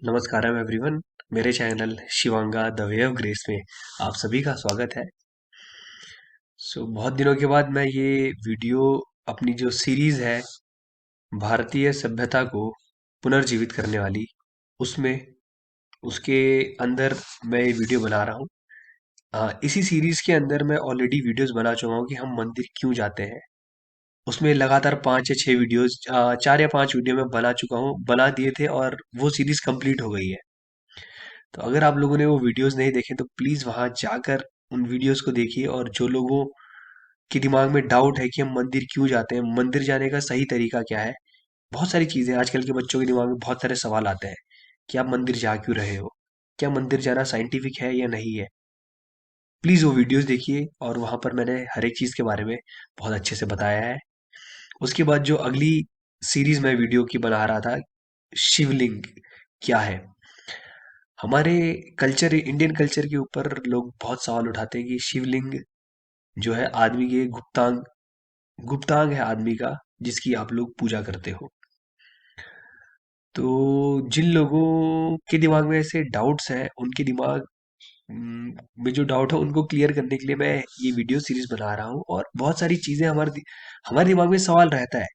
नमस्कारम everyone. मेरे चैनल Shivanga the way of grace में आप सभी का स्वागत है। बहुत दिनों के बाद मैं ये वीडियो अपनी जो सीरीज है भारतीय सभ्यता को पुनर्जीवित करने वाली उसमें उसके अंदर मैं ये वीडियो बना रहा हूँ। इसी सीरीज के अंदर मैं ऑलरेडी वीडियोस बना चुका हूँ कि हम मंदिर क्यों जाते हैं। उसमें लगातार 5 या 6 वीडियोस, 4 या 5 वीडियो मैं बना चुका हूँ, बना दिए थे और वो सीरीज कंप्लीट हो गई है। तो अगर आप लोगों ने वो वीडियोस नहीं देखे तो प्लीज़ वहाँ जाकर उन वीडियोस को देखिए। और जो लोगों के दिमाग में डाउट है कि हम मंदिर क्यों जाते हैं, मंदिर जाने का सही तरीका क्या है, बहुत सारी चीज़ें आजकल के बच्चों के दिमाग में बहुत सारे सवाल आते हैं कि आप मंदिर जा क्यों रहे हो, क्या मंदिर जाना साइंटिफिक है या नहीं है। प्लीज़ वो वीडियोस देखिए और वहाँ पर मैंने हर एक चीज़ के बारे में बहुत अच्छे से बताया है। उसके बाद जो अगली सीरीज मैं वीडियो की बना रहा था, शिवलिंग क्या है। हमारे कल्चर, इंडियन कल्चर के ऊपर लोग बहुत सवाल उठाते हैं कि शिवलिंग जो है आदमी के गुप्तांग है आदमी का, जिसकी आप लोग पूजा करते हो। तो जिन लोगों के दिमाग में ऐसे डाउट्स हैं, उनके दिमाग में जो डाउट है उनको क्लियर करने के लिए मैं ये वीडियो सीरीज बना रहा हूँ। और बहुत सारी चीजें हमारे दिमाग में सवाल रहता है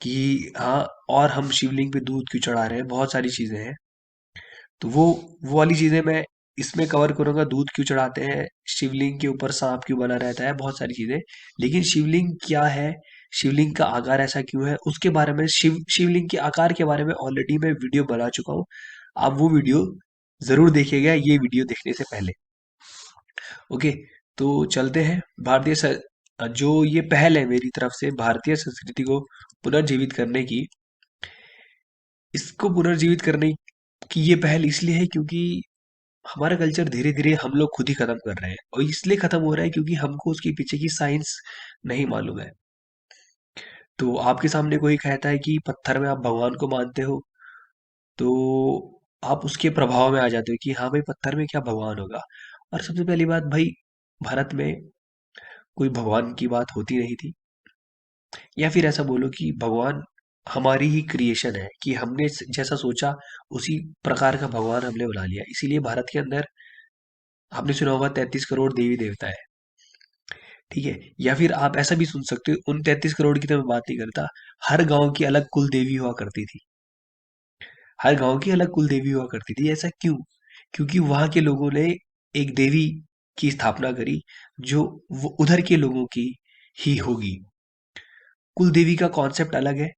कि हाँ, और हम शिवलिंग पे दूध क्यों चढ़ा रहे हैं, बहुत सारी चीजें हैं। तो वो वाली चीजें मैं इसमें कवर करूंगा। दूध क्यों चढ़ाते हैं, शिवलिंग के ऊपर सांप क्यों बना रहता है, बहुत सारी चीजें। लेकिन शिवलिंग क्या है, शिवलिंग का आकार ऐसा क्यों है, उसके बारे में, शिवलिंग के आकार के बारे में ऑलरेडी मैं वीडियो बना चुका हूँ। आप वो वीडियो जरूर देखिएगा ये वीडियो देखने से पहले। ओके, तो चलते हैं। जो ये पहल है मेरी तरफ से भारतीय संस्कृति को पुनर्जीवित करने की, इसको पुनर्जीवित करने की ये पहल इसलिए है क्योंकि हमारा कल्चर धीरे धीरे हम लोग खुद ही खत्म कर रहे हैं। और इसलिए खत्म हो रहा है क्योंकि हमको उसके पीछे की साइंस नहीं मालूम है। तो आपके सामने कोई कहता है कि पत्थर में आप भगवान को मानते हो, तो आप उसके प्रभाव में आ जाते हो कि हाँ भाई, पत्थर में क्या भगवान होगा। और सबसे पहली बात भाई, भारत में कोई भगवान की बात होती नहीं थी। या फिर ऐसा बोलो कि भगवान हमारी ही क्रिएशन है कि हमने जैसा सोचा उसी प्रकार का भगवान हमने बना लिया। इसीलिए भारत के अंदर आपने सुना होगा 33 करोड़ देवी देवता है। ठीक है, या फिर आप ऐसा भी सुन सकते हो, उन 33 करोड़ की तो मैं बात नहीं करता, हर गांव की अलग कुल देवी हुआ करती थी। हर गांव की अलग कुल देवी हुआ करती थी। ऐसा क्यों? क्योंकि वहां के लोगों ने एक देवी की स्थापना करी जो वो उधर के लोगों की ही होगी। कुल देवी का कॉन्सेप्ट अलग है।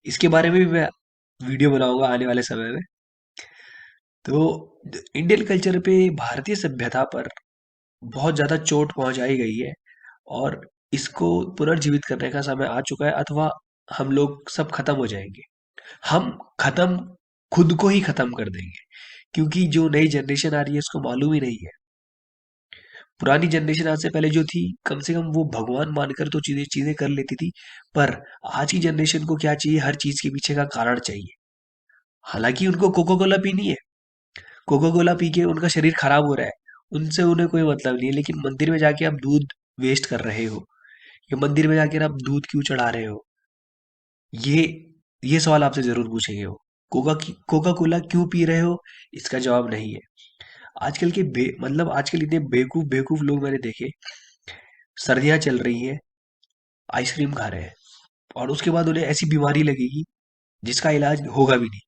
इसके बारे में भी मैं वीडियो बनाऊंगा आने वाले समय में। तो इंडियन कल्चर पे, भारतीय सभ्यता पर बहुत ज्यादा चोट पहुंचाई गई है। और इसको पुनर्जीवित करने का समय आ चुका है, अथवा हम लोग सब खत्म हो जाएंगे। हम खत्म, खुद को ही खत्म कर देंगे। क्योंकि जो नई जनरेशन आ रही है इसको मालूम ही नहीं है। पुरानी जनरेशन आज से पहले जो थी, कम से कम वो भगवान मानकर तो चीजें चीजें कर लेती थी। पर आज की जनरेशन को क्या चाहिए, हर चीज के पीछे का कारण चाहिए। हालांकि उनको कोको कोला पीनी है, कोको कोला पी के उनका शरीर खराब हो रहा है, उनसे उन्हें कोई मतलब नहीं है। लेकिन मंदिर में जाके आप दूध वेस्ट कर रहे हो, या मंदिर में जाकर आप दूध क्यों चढ़ा रहे हो, ये ये सवाल आपसे जरूर पूछेंगे वो। कोका कोला क्यों पी रहे हो, इसका जवाब नहीं है। आजकल के मतलब आजकल इतने बेवकूफ बेवकूफ लोग मैंने देखे, सर्दियां चल रही हैं, आइसक्रीम खा रहे हैं, और उसके बाद उन्हें ऐसी बीमारी लगेगी जिसका इलाज होगा भी नहीं।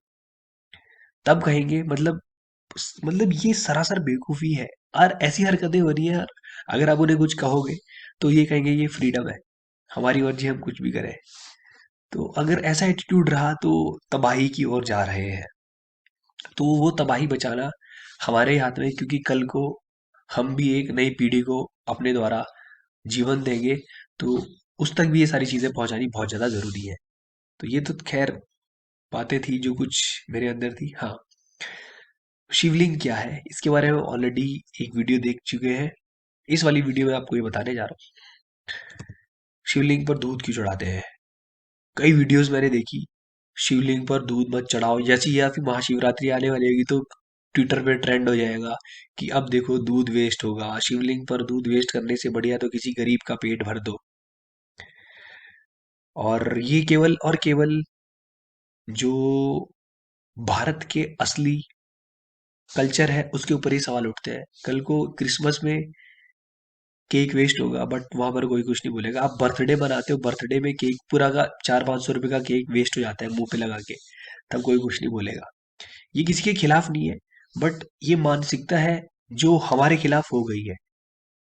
तब कहेंगे मतलब ये सरासर बेवकूफी है। और ऐसी हरकतें हो रही है यार, अगर आप उन्हें कुछ कहोगे तो ये कहेंगे ये फ्रीडम है, हमारी मर्जी, हम कुछ भी करें। तो अगर ऐसा एटीट्यूड रहा तो तबाही की ओर जा रहे हैं। तो वो तबाही बचाना हमारे हाथ में है, क्योंकि कल को हम भी एक नई पीढ़ी को अपने द्वारा जीवन देंगे। तो उस तक भी ये सारी चीजें पहुंचानी बहुत ज्यादा जरूरी है। तो ये तो खैर बातें थी जो कुछ मेरे अंदर थी। हाँ, शिवलिंग क्या है इसके बारे में ऑलरेडी एक वीडियो देख चुके हैं। इस वाली वीडियो में आपको ये बताने जा रहा हूँ, शिवलिंग पर दूध क्यों चढ़ाते हैं। कई वीडियोस मैंने देखी, शिवलिंग पर दूध मत चढ़ाओ जैसी, या फिर महाशिवरात्रि आने वाली होगी तो ट्विटर पे ट्रेंड हो जाएगा कि अब देखो दूध वेस्ट होगा, शिवलिंग पर दूध वेस्ट करने से बढ़िया तो किसी गरीब का पेट भर दो। और ये केवल और केवल जो भारत के असली कल्चर है उसके ऊपर ही सवाल उठते हैं। कल को क्रिसमस में केक वेस्ट होगा बट वहां पर कोई कुछ नहीं बोलेगा। आप बर्थडे बनाते हो, बर्थडे में केक पूरा का 400-500 रुपए का केक वेस्ट हो जाता है मुंह पे लगा के, तब कोई कुछ नहीं बोलेगा। ये किसी के खिलाफ नहीं है, बट ये मानसिकता है जो हमारे खिलाफ हो गई है।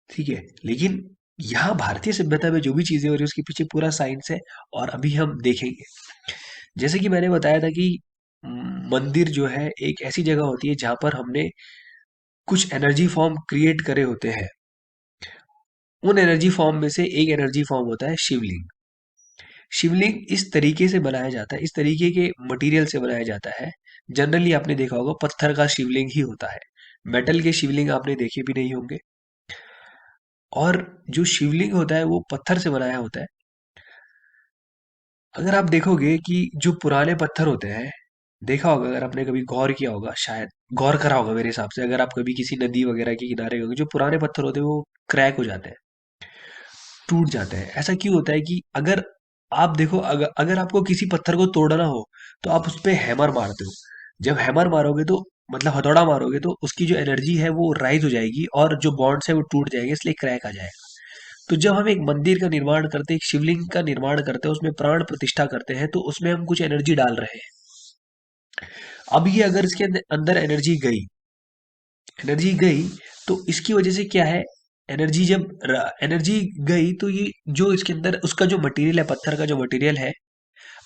ठीक है, लेकिन यहाँ भारतीय सभ्यता में जो भी चीजें हो रही है उसके पीछे पूरा साइंस है, और अभी हम देखेंगे। जैसे कि मैंने बताया था कि मंदिर जो है एक ऐसी जगह होती है जहां पर हमने कुछ एनर्जी फॉर्म क्रिएट करे होते हैं। उन एनर्जी फॉर्म में से एक एनर्जी फॉर्म होता है शिवलिंग। शिवलिंग इस तरीके से बनाया जाता है, इस तरीके के मटेरियल से बनाया जाता है। जनरली आपने देखा होगा पत्थर का शिवलिंग ही होता है, मेटल के शिवलिंग आपने देखे भी नहीं होंगे। और जो शिवलिंग होता है वो पत्थर से बनाया होता है। अगर आप देखोगे कि जो पुराने पत्थर होते हैं, देखा होगा अगर आपने कभी गौर किया होगा, शायद गौर करा होगा मेरे हिसाब से, अगर आप कभी किसी नदी वगैरह के किनारे होंगे, जो पुराने पत्थर होते हैं वो क्रैक हो जाते हैं, टूट जाते हैं। ऐसा क्यों होता है कि अगर आप देखो, अगर आपको किसी पत्थर को तोड़ना हो तो आप उस पे हैमर मारते हो। जब हैमर मारोगे तो मतलब हथौड़ा मारोगे तो उसकी जो एनर्जी है वो राइज हो जाएगी और जो बॉन्ड्स है वो टूट जाएंगे, इसलिए क्रैक आ जाएगा। तो जब हम एक मंदिर का निर्माण करते हैं, एक शिवलिंग का निर्माण करते हैं, उसमें प्राण प्रतिष्ठा करते हैं, तो उसमें हम कुछ एनर्जी डाल रहे हैं। अब ये अगर इसके अंदर एनर्जी गई तो इसकी वजह से क्या है, एनर्जी जब एनर्जी गई तो ये जो इसके अंदर उसका जो मटेरियल है, पत्थर का जो मटेरियल है,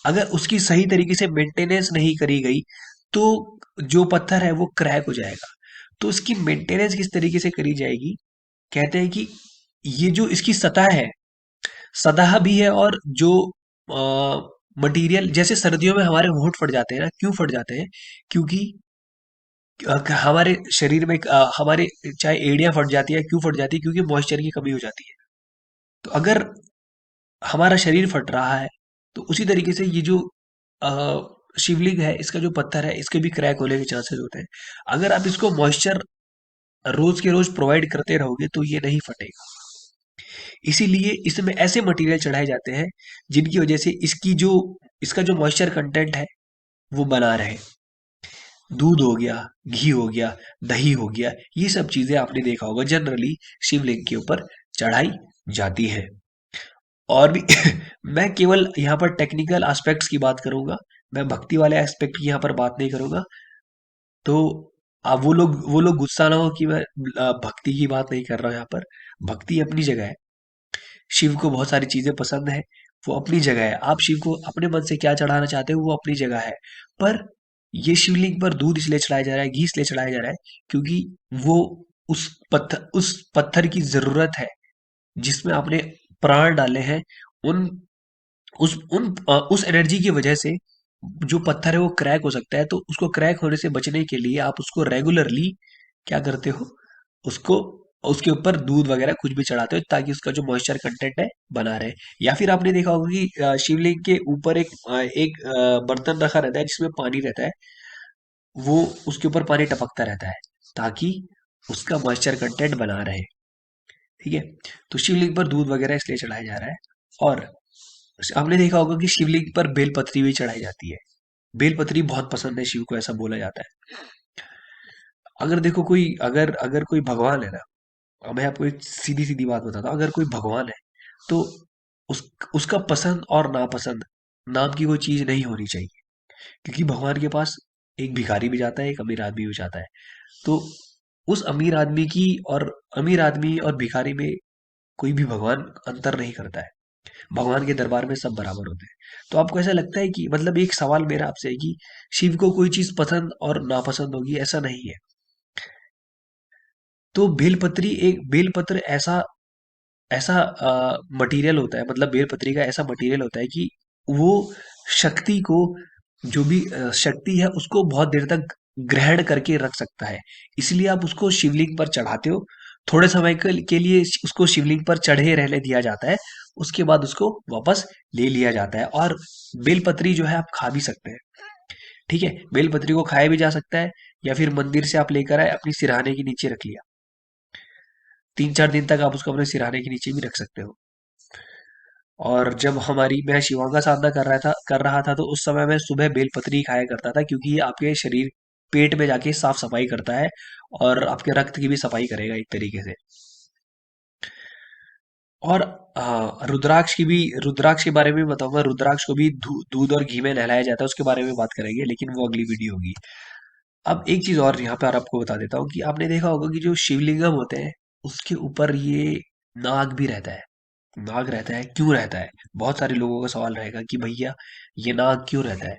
अगर उसकी सही तरीके से मेंटेनेंस नहीं करी गई तो जो पत्थर है वो क्रैक हो जाएगा। तो उसकी मेंटेनेंस किस तरीके से करी जाएगी, कहते हैं कि ये जो इसकी सतह है, सतह भी है, और जो मटेरियल, जैसे सर्दियों में हमारे होंठ फट जाते हैं ना, क्यों फट जाते हैं, क्योंकि हमारे शरीर में हमारे चाहे एड़ियां फट जाती है, क्यों फट जाती है, क्योंकि मॉइस्चर की कमी हो जाती है। तो अगर हमारा शरीर फट रहा है तो उसी तरीके से ये जो अ, शिवलिंग है, इसका जो पत्थर है, इसके भी क्रैक होने के चांसेस होते हैं। अगर आप इसको मॉइस्चर रोज के रोज प्रोवाइड करते रहोगे तो ये नहीं फटेगा। इसीलिए इसमें ऐसे मटेरियल चढ़ाए जाते हैं जिनकी वजह से इसका जो मॉइस्चर कंटेंट है वो बना रहे। दूध हो गया, घी हो गया, दही हो गया, ये सब चीजें आपने देखा होगा जनरली शिवलिंग के ऊपर चढ़ाई जाती है। और भी मैं केवल यहाँ पर टेक्निकल एस्पेक्ट्स की बात करूंगा, मैं भक्ति वाले एस्पेक्ट की यहाँ पर बात नहीं करूंगा। तो अब वो लोग गुस्सा ना हो कि मैं भक्ति की बात नहीं कर रहा हूँ यहाँ पर। भक्ति अपनी जगह है, शिव को बहुत सारी चीजें पसंद है, वो अपनी जगह है। आप शिव को अपने मन से क्या चढ़ाना चाहते हो वो अपनी जगह है। पर ये शिवलिंग पर दूध इसलिए चढ़ाया जा रहा है, घी इसलिए चढ़ाया जा रहा है, क्योंकि वो उस पत्थर की जरूरत है जिसमें आपने प्राण डाले हैं। उन उस एनर्जी की वजह से जो पत्थर है वो क्रैक हो सकता है, तो उसको क्रैक होने से बचने के लिए आप उसको रेगुलरली क्या करते हो, उसको उसके ऊपर दूध वगैरह कुछ भी चढ़ाते हो ताकि उसका जो मॉइस्चर कंटेंट है बना रहे। या फिर आपने देखा होगा कि शिवलिंग के ऊपर एक बर्तन रखा रहता है जिसमें पानी रहता है, वो उसके ऊपर पानी टपकता रहता है ताकि उसका मॉइस्चर कंटेंट बना रहे। ठीक है, तो शिवलिंग पर दूध वगैरह इसलिए चढ़ाया जा रहा है। और आपने देखा होगा कि शिवलिंग पर बेलपत्री भी चढ़ाई जाती है। बेलपत्री बहुत पसंद है शिव को, ऐसा बोला जाता है। अगर देखो कोई अगर अगर कोई भगवान है ना, और मैं आपको एक सीधी सीधी बात बताता हूँ, अगर कोई भगवान है तो उस उसका पसंद और नापसंद नाम की कोई चीज नहीं होनी चाहिए। क्योंकि भगवान के पास एक भिखारी भी जाता है, एक अमीर आदमी भी जाता है। तो उस अमीर आदमी और भिखारी में कोई भी भगवान अंतर नहीं करता है। भगवान के दरबार में सब बराबर होते हैं। तो आपको ऐसा लगता है कि मतलब एक सवाल मेरा आपसे है कि शिव को कोई चीज पसंद और नापसंद होगी, ऐसा नहीं है। तो बेलपत्र ऐसा ऐसा मटेरियल होता है, मतलब बेलपत्री का ऐसा मटेरियल होता है कि वो शक्ति को, जो भी शक्ति है उसको बहुत देर तक ग्रहण करके रख सकता है। इसलिए आप उसको शिवलिंग पर चढ़ाते हो, थोड़े समय के लिए उसको शिवलिंग पर चढ़े रहने दिया जाता है, उसके बाद उसको वापस ले लिया जाता है। और बेलपत्री जो है आप खा भी सकते हैं। ठीक है, बेलपत्री को खाया भी जा सकता है, या फिर मंदिर से आप लेकर आए अपनी सिरहाने के नीचे रख लिया। 3-4 दिन तक आप उसको अपने सिरहाने के नीचे भी रख सकते हो। और जब मैं शिवांगा साधना कर रहा था तो उस समय मैं सुबह बेलपत्री खाया करता था, क्योंकि ये आपके शरीर पेट में जाके साफ सफाई करता है और आपके रक्त की भी सफाई करेगा एक तरीके से। और रुद्राक्ष की भी, रुद्राक्ष के बारे में भी बताऊंगा। रुद्राक्ष को भी दूध और घी में नहलाया जाता है, उसके बारे में बात करेंगे, लेकिन वो अगली वीडियो होगी। अब एक चीज और यहाँ पे और आपको बता देता हूँ कि आपने देखा होगा कि जो शिवलिंगम होते हैं उसके ऊपर ये नाग भी रहता है। नाग रहता है, क्यों रहता है? बहुत सारे लोगों का सवाल रहेगा कि भैया ये नाग क्यों रहता है।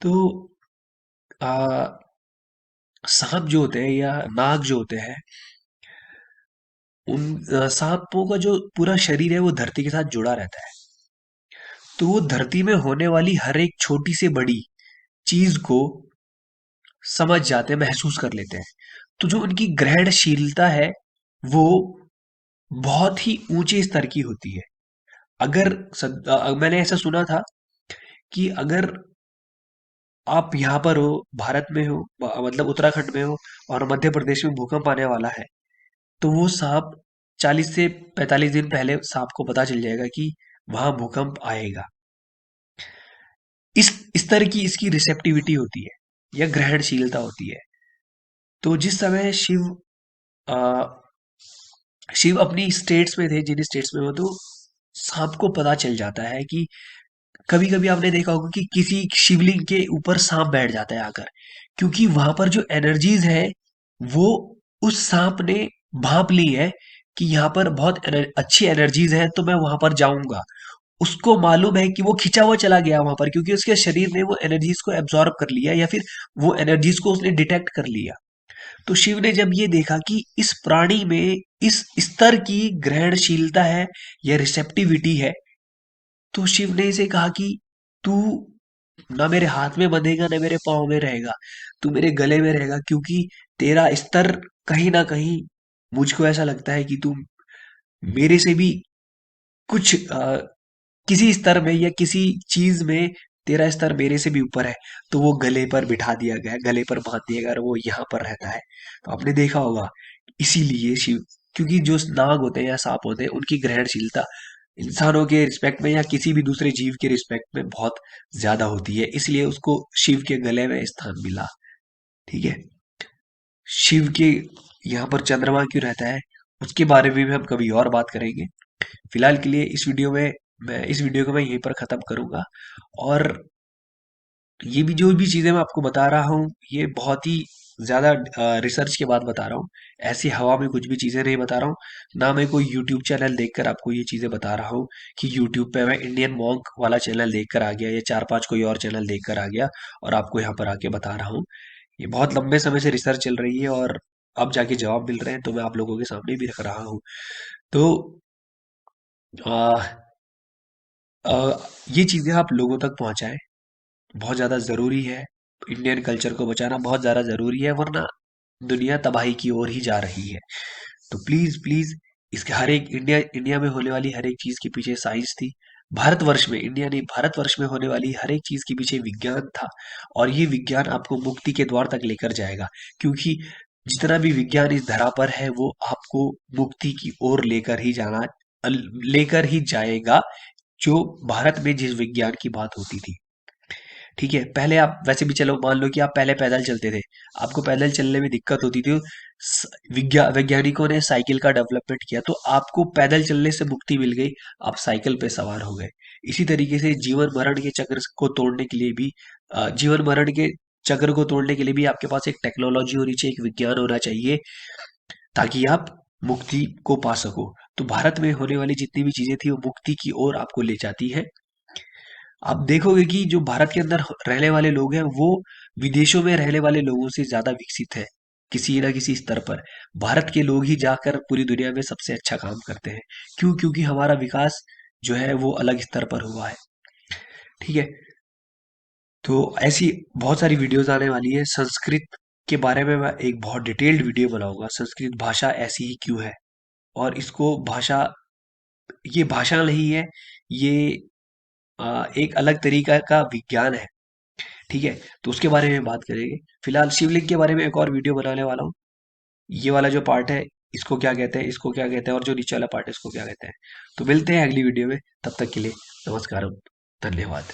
तो आ, सांप जो होते हैं या नाग जो होते हैं, उन सांपों का जो पूरा शरीर है वो धरती के साथ जुड़ा रहता है। तो वो धरती में होने वाली हर एक छोटी से बड़ी चीज को समझ जाते हैं, महसूस कर लेते हैं। तो जो उनकी ग्रहणशीलता है वो बहुत ही ऊंचे स्तर की होती है। अगर मैंने ऐसा सुना था कि अगर आप यहाँ पर हो, भारत में हो, मतलब उत्तराखंड में हो, और मध्य प्रदेश में भूकंप आने वाला है, तो वो सांप 40 से 45 दिन पहले सांप को पता चल जाएगा कि वहां भूकंप आएगा। इस तरह की इसकी रिसेप्टिविटी होती है या ग्रहणशीलता होती है। तो जिस समय अ, शिव अपनी स्टेट्स में थे, जिन स्टेट्स में हो, तो सांप को पता चल जाता है कि कभी कभी आपने देखा होगा कि किसी शिवलिंग के ऊपर सांप बैठ जाता है आकर, क्योंकि वहां पर जो एनर्जीज है वो उस सांप ने भांप ली है कि यहाँ पर बहुत अच्छी एनर्जीज है, तो मैं वहां पर जाऊंगा। उसको मालूम है कि वो खिंचा हुआ चला गया वहां पर, क्योंकि उसके शरीर ने वो एनर्जीज को एब्जॉर्ब कर लिया या फिर वो एनर्जीज को उसने डिटेक्ट कर लिया। तो शिव ने जब ये देखा कि इस प्राणी में इस स्तर की ग्रहणशीलता है या रिसेप्टिविटी है, तो शिव ने इसे कहा कि तू ना मेरे हाथ में बंधेगा ना मेरे पाँव में रहेगा, तू मेरे गले में रहेगा, क्योंकि तेरा स्तर कहीं ना कहीं, मुझको ऐसा लगता है कि तू मेरे से भी कुछ किसी स्तर में या किसी चीज में तेरा स्तर मेरे से भी ऊपर है। तो वो गले पर बिठा दिया गया, गले पर बांध दिया गया और वो यहाँ पर रहता है। तो आपने देखा होगा, इसीलिए शिव, क्योंकि जो नाग होते हैं या सांप होते हैं उनकी ग्रहणशीलता इंसानों के रिस्पेक्ट में या किसी भी दूसरे जीव के रिस्पेक्ट में बहुत ज्यादा होती है, इसलिए उसको शिव के गले में स्थान मिला। ठीक है। शिव के यहाँ पर चंद्रमा क्यों रहता है उसके बारे में भी हम कभी और बात करेंगे। फिलहाल के लिए इस वीडियो को मैं यहीं पर खत्म करूंगा। और ये भी जो भी चीजें मैं आपको बता रहा हूँ ये बहुत ही ज्यादा रिसर्च के बाद बता रहा हूँ। ऐसी हवा में कुछ भी चीजें नहीं बता रहा हूँ। ना मैं कोई यूट्यूब चैनल देखकर आपको ये चीजें बता रहा हूँ कि यूट्यूब पे मैं इंडियन मॉन्क वाला चैनल देखकर आ गया या चार पांच कोई और चैनल देखकर आ गया और आपको यहाँ पर आके बता रहा हूँ। ये बहुत लंबे समय से रिसर्च चल रही है और अब जाके जवाब मिल रहे हैं, तो मैं आप लोगों के सामने भी रख रहा हूँ। तो आ, आ, ये चीजें आप लोगों तक पहुंचाएं, बहुत ज़्यादा ज़रूरी है। इंडियन कल्चर को बचाना बहुत ज़्यादा ज़रूरी है, वरना दुनिया तबाही की ओर ही जा रही है। तो प्लीज़ प्लीज़, इसके हर एक इंडिया इंडिया में होने वाली हर एक चीज़ के पीछे साइंस थी। भारतवर्ष में, इंडिया नहीं, भारतवर्ष में होने वाली हर एक चीज़ के पीछे विज्ञान था। और ये विज्ञान आपको मुक्ति के द्वार तक लेकर जाएगा, क्योंकि जितना भी विज्ञान इस धरा पर है वो आपको मुक्ति की ओर लेकर ही जाएगा, जो भारत में जिस विज्ञान की बात होती थी। ठीक है। पहले आप वैसे भी, चलो मान लो कि आप पहले पैदल चलते थे, आपको पैदल चलने में दिक्कत होती थी। वैज्ञानिकों ने साइकिल का डेवलपमेंट किया तो आपको पैदल चलने से मुक्ति मिल गई, आप साइकिल पे सवार हो गए। इसी तरीके से जीवन मरण के चक्र को तोड़ने के लिए भी, जीवन मरण के चक्र को तोड़ने के लिए भी आपके पास एक टेक्नोलॉजी होनी चाहिए, एक विज्ञान होना चाहिए, ताकि आप मुक्ति को पा सको। तो भारत में होने वाली जितनी भी चीजें थी वो मुक्ति की ओर आपको ले जाती है। आप देखोगे कि जो भारत के अंदर रहने वाले लोग हैं वो विदेशों में रहने वाले लोगों से ज्यादा विकसित है, किसी ना किसी स्तर पर। भारत के लोग ही जाकर पूरी दुनिया में सबसे अच्छा काम करते हैं। क्यों? क्योंकि हमारा विकास जो है वो अलग स्तर पर हुआ है। ठीक है। तो ऐसी बहुत सारी वीडियोस आने वाली है। संस्कृत के बारे में मैं एक बहुत डिटेल्ड वीडियो बनाऊंगा, संस्कृत भाषा ऐसी ही क्यों है, और इसको भाषा, ये भाषा नहीं है, ये एक अलग तरीका का विज्ञान है। ठीक है। तो उसके बारे में बात करेंगे। फिलहाल शिवलिंग के बारे में एक और वीडियो बनाने वाला हूँ। ये वाला जो पार्ट है इसको क्या कहते हैं, इसको क्या कहते हैं, और जो नीचे वाला पार्ट है इसको क्या कहते हैं। तो मिलते हैं अगली वीडियो में, तब तक के लिए नमस्कार, धन्यवाद।